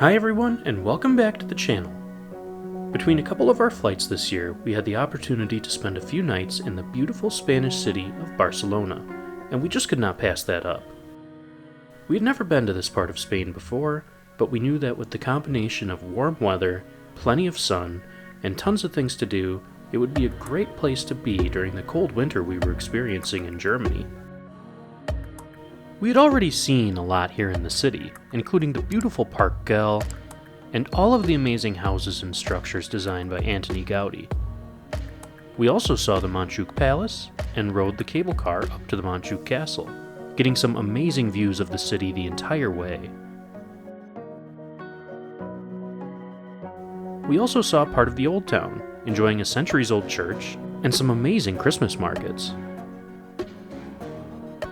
Hi everyone, and welcome back to the channel. Between a couple of our flights this year, we had the opportunity to spend a few nights in the beautiful Spanish city of Barcelona, and we just could not pass that up. We had never been to this part of Spain before, but we knew that with the combination of warm weather, plenty of sun, and tons of things to do, it would be a great place to be during the cold winter we were experiencing in Germany. We had already seen a lot here in the city, including the beautiful Park Güell, and all of the amazing houses and structures designed by Antoni Gaudi. We also saw the Montjuïc Palace, and rode the cable car up to the Montjuïc Castle, getting some amazing views of the city the entire way. We also saw part of the Old Town, enjoying a centuries-old church, and some amazing Christmas markets.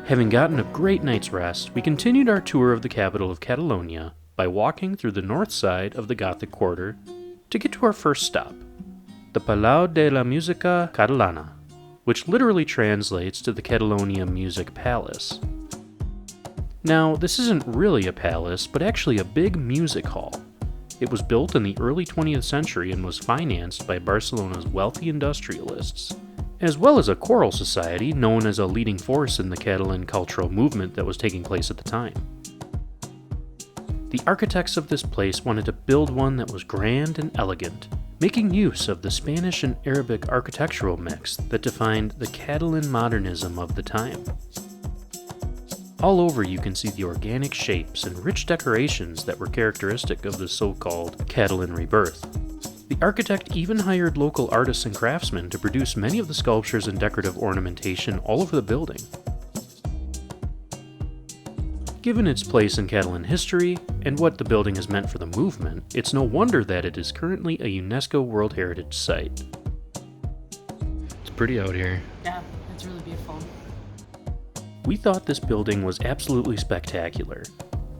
Having gotten a great night's rest, we continued our tour of the capital of Catalonia by walking through the north side of the Gothic Quarter to get to our first stop, the Palau de la Musica Catalana, which literally translates to the Catalonian Music Palace. Now, this isn't really a palace, but actually a big music hall. It was built in the early 20th century and was financed by Barcelona's wealthy industrialists, as well as a choral society known as a leading force in the Catalan cultural movement that was taking place at the time. The architects of this place wanted to build one that was grand and elegant, making use of the Spanish and Arabic architectural mix that defined the Catalan modernism of the time. All over you can see the organic shapes and rich decorations that were characteristic of the so-called Catalan rebirth. The architect even hired local artists and craftsmen to produce many of the sculptures and decorative ornamentation all over the building. Given its place in Catalan history, and what the building has meant for the movement, it's no wonder that it is currently a UNESCO World Heritage Site. It's pretty out here. Yeah, it's really beautiful. We thought this building was absolutely spectacular.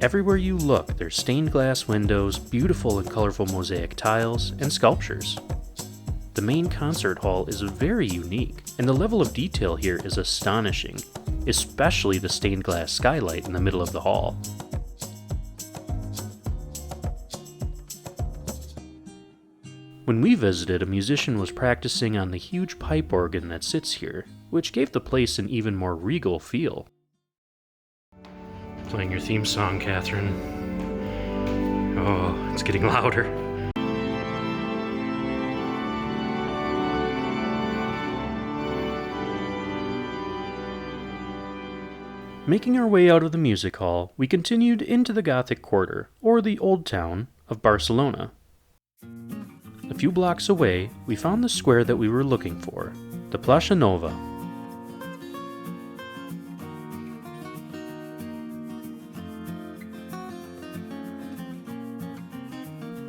Everywhere you look, there's stained glass windows, beautiful and colorful mosaic tiles, and sculptures. The main concert hall is very unique, and the level of detail here is astonishing, especially the stained glass skylight in the middle of the hall. When we visited, a musician was practicing on the huge pipe organ that sits here, which gave the place an even more regal feel. Playing your theme song, Catherine. Oh, it's getting louder. Making our way out of the music hall, we continued into the Gothic Quarter, or the Old Town, of Barcelona. A few blocks away, we found the square that we were looking for, the Plaça Nova.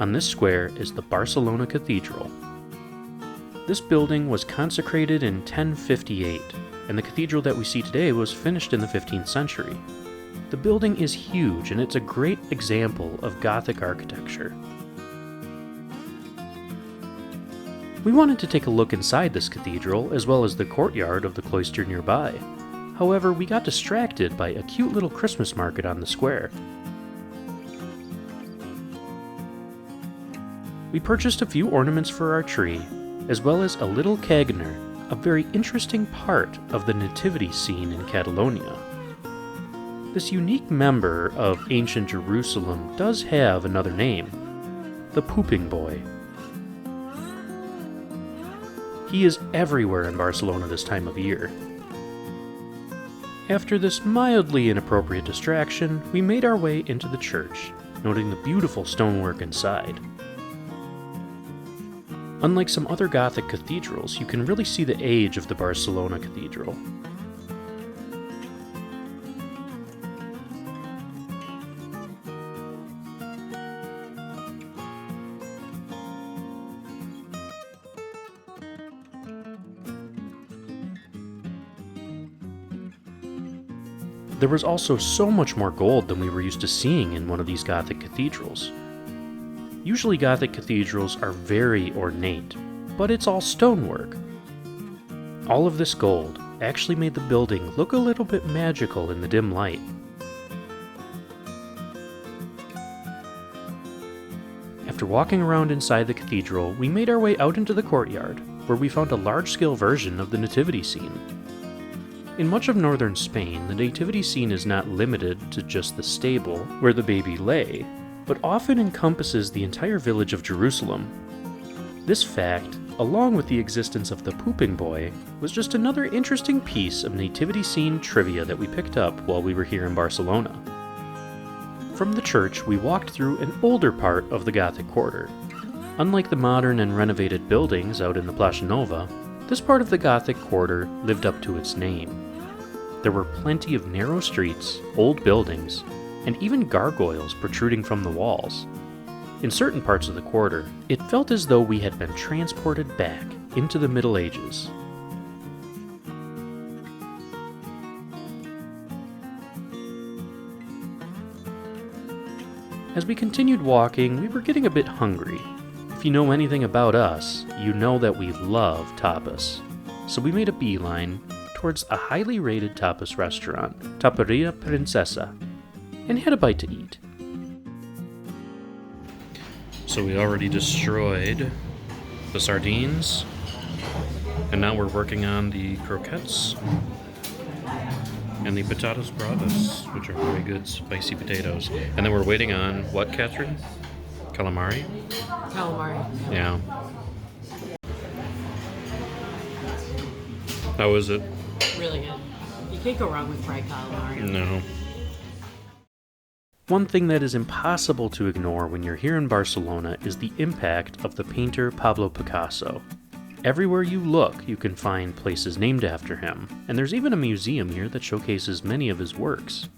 On this square is the Barcelona Cathedral. This building was consecrated in 1058, and the cathedral that we see today was finished in the 15th century. The building is huge, and it's a great example of Gothic architecture. We wanted to take a look inside this cathedral, as well as the courtyard of the cloister nearby. However, we got distracted by a cute little Christmas market on the square. We purchased a few ornaments for our tree, as well as a little cagner, a very interesting part of the Nativity scene in Catalonia. This unique member of ancient Jerusalem does have another name, the Pooping Boy. He is everywhere in Barcelona this time of year. After this mildly inappropriate distraction, we made our way into the church, noting the beautiful stonework inside. Unlike some other Gothic cathedrals, you can really see the age of the Barcelona Cathedral. There was also so much more gold than we were used to seeing in one of these Gothic cathedrals. Usually Gothic cathedrals are very ornate, but it's all stonework. All of this gold actually made the building look a little bit magical in the dim light. After walking around inside the cathedral, we made our way out into the courtyard, where we found a large-scale version of the Nativity Scene. In much of northern Spain, the Nativity Scene is not limited to just the stable where the baby lay, but often encompasses the entire village of Jerusalem. This fact, along with the existence of the pooping boy, was just another interesting piece of Nativity Scene trivia that we picked up while we were here in Barcelona. From the church, we walked through an older part of the Gothic Quarter. Unlike the modern and renovated buildings out in the Plaça Nova, this part of the Gothic Quarter lived up to its name. There were plenty of narrow streets, old buildings, and even gargoyles protruding from the walls. In certain parts of the quarter, it felt as though we had been transported back into the Middle Ages. As we continued walking, we were getting a bit hungry. If you know anything about us, you know that we love tapas. So we made a beeline towards a highly rated tapas restaurant, Taperia Princesa, and had a bite to eat. So we already destroyed the sardines, and now we're working on the croquettes and the patatas bravas, which are very good spicy potatoes. And then we're waiting on what, Catherine? Calamari? Calamari. Yeah. How is it? Really good. You can't go wrong with fried calamari. No. One thing that is impossible to ignore when you're here in Barcelona is the impact of the painter Pablo Picasso. Everywhere you look, you can find places named after him, and there's even a museum here that showcases many of his works.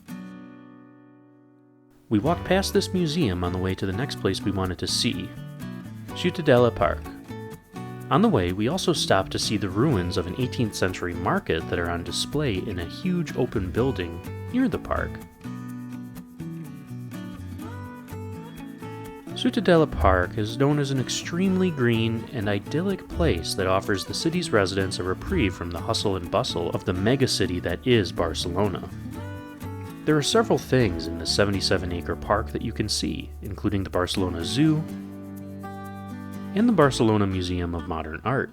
We walked past this museum on the way to the next place we wanted to see, Ciutadella Park. On the way, we also stopped to see the ruins of an 18th century market that are on display in a huge open building near the park. Ciutadella Park is known as an extremely green and idyllic place that offers the city's residents a reprieve from the hustle and bustle of the megacity that is Barcelona. There are several things in the 77-acre park that you can see, including the Barcelona Zoo and the Barcelona Museum of Modern Art.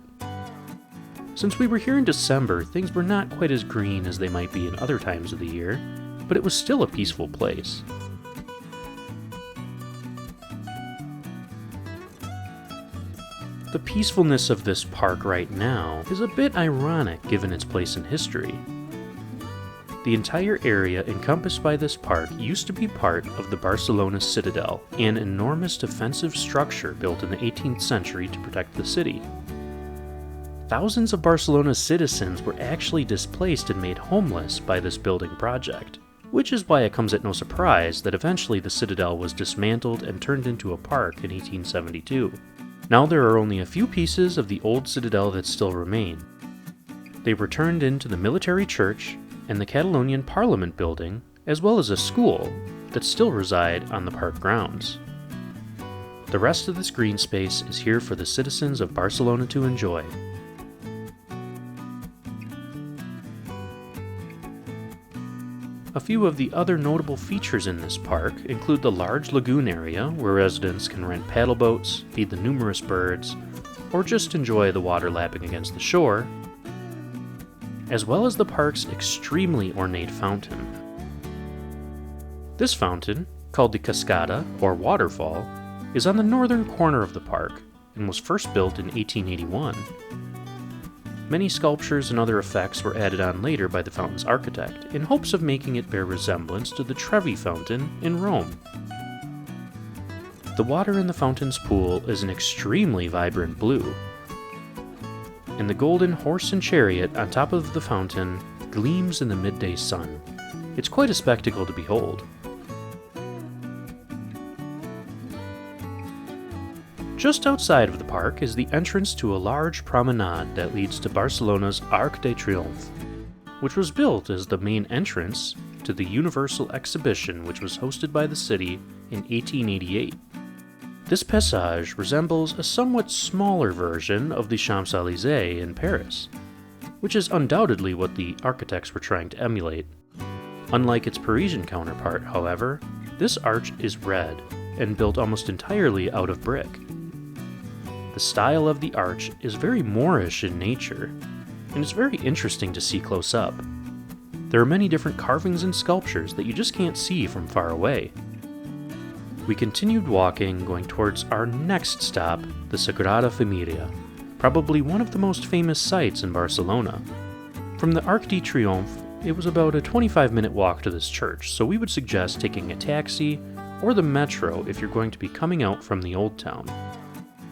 Since we were here in December, things were not quite as green as they might be in other times of the year, but it was still a peaceful place. The peacefulness of this park right now is a bit ironic given its place in history. The entire area encompassed by this park used to be part of the Barcelona Citadel, an enormous defensive structure built in the 18th century to protect the city. Thousands of Barcelona's citizens were actually displaced and made homeless by this building project, which is why it comes at no surprise that eventually the Citadel was dismantled and turned into a park in 1872. Now there are only a few pieces of the old citadel that still remain. They were turned into the military church and the Catalonian Parliament building, as well as a school that still reside on the park grounds. The rest of this green space is here for the citizens of Barcelona to enjoy. A few of the other notable features in this park include the large lagoon area where residents can rent paddle boats, feed the numerous birds, or just enjoy the water lapping against the shore, as well as the park's extremely ornate fountain. This fountain, called the Cascada, or waterfall, is on the northern corner of the park and was first built in 1881. Many sculptures and other effects were added on later by the fountain's architect in hopes of making it bear resemblance to the Trevi Fountain in Rome. The water in the fountain's pool is an extremely vibrant blue, and the golden horse and chariot on top of the fountain gleams in the midday sun. It's quite a spectacle to behold. Just outside of the park is the entrance to a large promenade that leads to Barcelona's Arc de Triomphe, which was built as the main entrance to the Universal Exhibition, which was hosted by the city in 1888. This passage resembles a somewhat smaller version of the Champs-Élysées in Paris, which is undoubtedly what the architects were trying to emulate. Unlike its Parisian counterpart, however, this arch is red, and built almost entirely out of brick. The style of the arch is very Moorish in nature, and it's very interesting to see close up. There are many different carvings and sculptures that you just can't see from far away. We continued walking, going towards our next stop, the Sagrada Familia, probably one of the most famous sites in Barcelona. From the Arc de Triomphe, it was about a 25-minute walk to this church, so we would suggest taking a taxi or the metro if you're going to be coming out from the Old Town.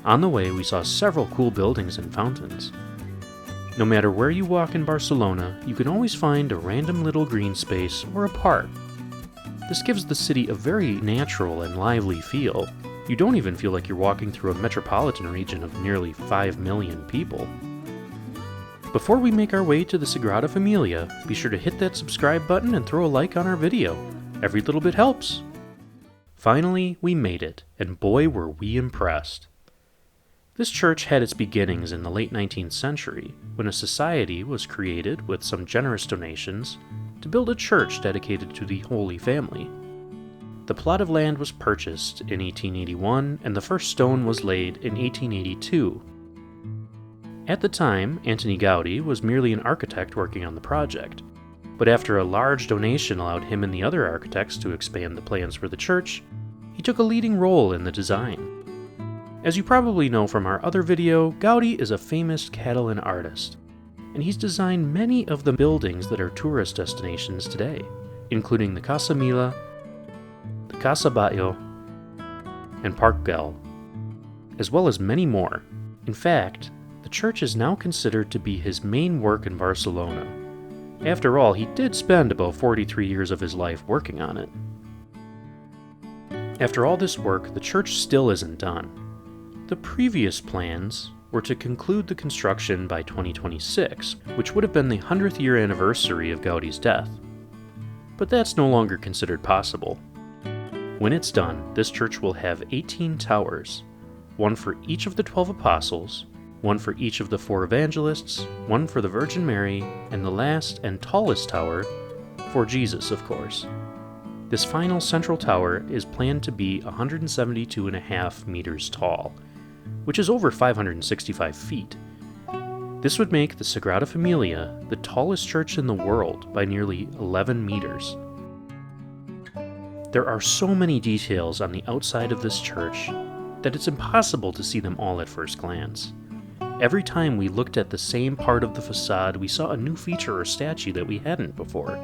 On the way, we saw several cool buildings and fountains. No matter where you walk in Barcelona, you can always find a random little green space or a park. This gives the city a very natural and lively feel. You don't even feel like you're walking through a metropolitan region of nearly 5 million people. Before we make our way to the Sagrada Familia, be sure to hit that subscribe button and throw a like on our video. Every little bit helps. Finally, we made it, and boy were we impressed. This church had its beginnings in the late 19th century, when a society was created with some generous donations to build a church dedicated to the Holy Family. The plot of land was purchased in 1881, and the first stone was laid in 1882. At the time, Antoni Gaudi was merely an architect working on the project, but after a large donation allowed him and the other architects to expand the plans for the church, he took a leading role in the design. As you probably know from our other video, Gaudi is a famous Catalan artist, and he's designed many of the buildings that are tourist destinations today, including the Casa Mila, the Casa Batlló, and Parc Güell, as well as many more. In fact, the church is now considered to be his main work in Barcelona. After all, he did spend about 43 years of his life working on it. After all this work, the church still isn't done. The previous plans were to conclude the construction by 2026, which would have been the 100th year anniversary of Gaudi's death. But that's no longer considered possible. When it's done, this church will have 18 towers, one for each of the 12 apostles, one for each of the 4 evangelists, one for the Virgin Mary, and the last and tallest tower for Jesus, of course. This final central tower is planned to be 172.5 meters tall, which is over 565 feet. This would make the Sagrada Familia the tallest church in the world by nearly 11 meters. There are so many details on the outside of this church that it's impossible to see them all at first glance. Every time we looked at the same part of the facade, we saw a new feature or statue that we hadn't before.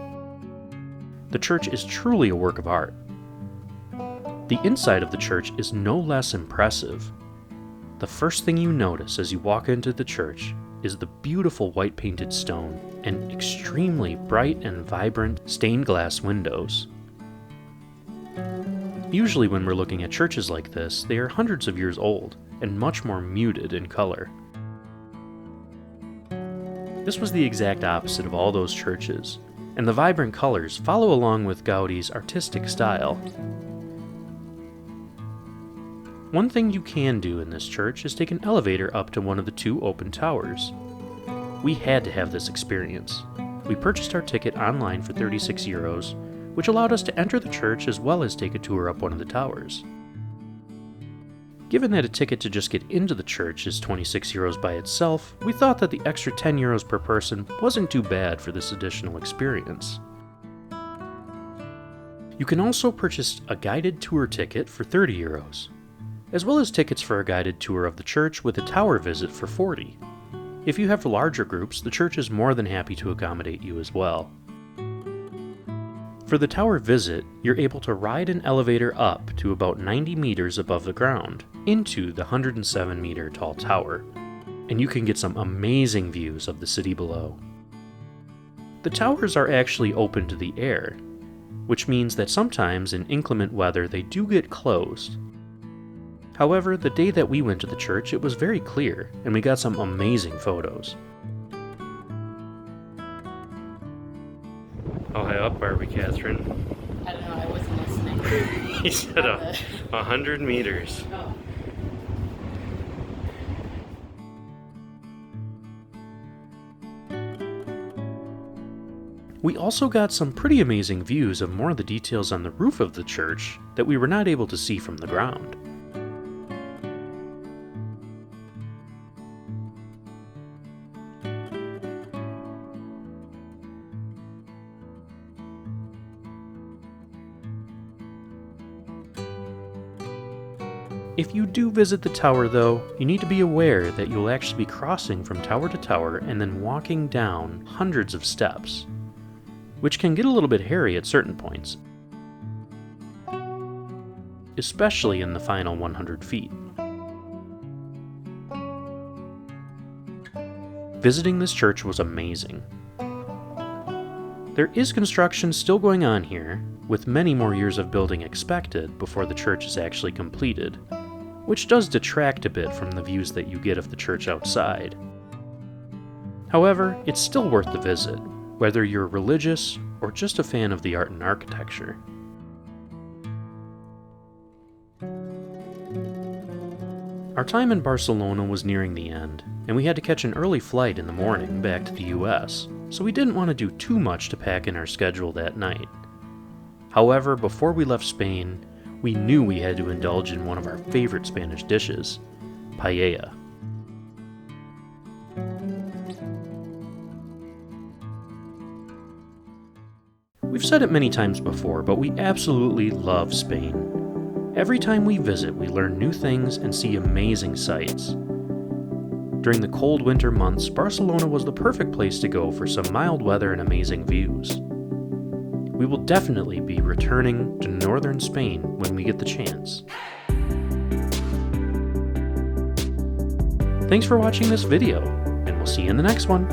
The church is truly a work of art. The inside of the church is no less impressive. The first thing you notice as you walk into the church is the beautiful white painted stone and extremely bright and vibrant stained glass windows. Usually when we're looking at churches like this, they are hundreds of years old and much more muted in color. This was the exact opposite of all those churches, and the vibrant colors follow along with Gaudi's artistic style. One thing you can do in this church is take an elevator up to one of the 2 open towers. We had to have this experience. We purchased our ticket online for 36 euros, which allowed us to enter the church as well as take a tour up one of the towers. Given that a ticket to just get into the church is 26 euros by itself, we thought that the extra 10 euros per person wasn't too bad for this additional experience. You can also purchase a guided tour ticket for 30 euros, as well as tickets for a guided tour of the church with a tower visit for 40. If you have larger groups, the church is more than happy to accommodate you as well. For the tower visit, you're able to ride an elevator up to about 90 meters above the ground, into the 107 meter tall tower, and you can get some amazing views of the city below. The towers are actually open to the air, which means that sometimes in inclement weather they do get closed. However, the day that we went to the church, it was very clear, and we got some amazing photos. How high up are we, Catherine? I don't know, I wasn't listening. He said 100 meters. Oh. We also got some pretty amazing views of more of the details on the roof of the church that we were not able to see from the ground. If you do visit the tower though, you need to be aware that you'll actually be crossing from tower to tower and then walking down hundreds of steps, which can get a little bit hairy at certain points, especially in the final 100 feet. Visiting this church was amazing. There is construction still going on here, with many more years of building expected before the church is actually completed, which does detract a bit from the views that you get of the church outside. However, it's still worth the visit, whether you're religious or just a fan of the art and architecture. Our time in Barcelona was nearing the end, and we had to catch an early flight in the morning back to the US, so we didn't want to do too much to pack in our schedule that night. However, before we left Spain, we knew we had to indulge in one of our favorite Spanish dishes, paella. We've said it many times before, but we absolutely love Spain. Every time we visit, we learn new things and see amazing sights. During the cold winter months, Barcelona was the perfect place to go for some mild weather and amazing views. We will definitely be returning to northern Spain when we get the chance. Thanks for watching this video, and we'll see you in the next one.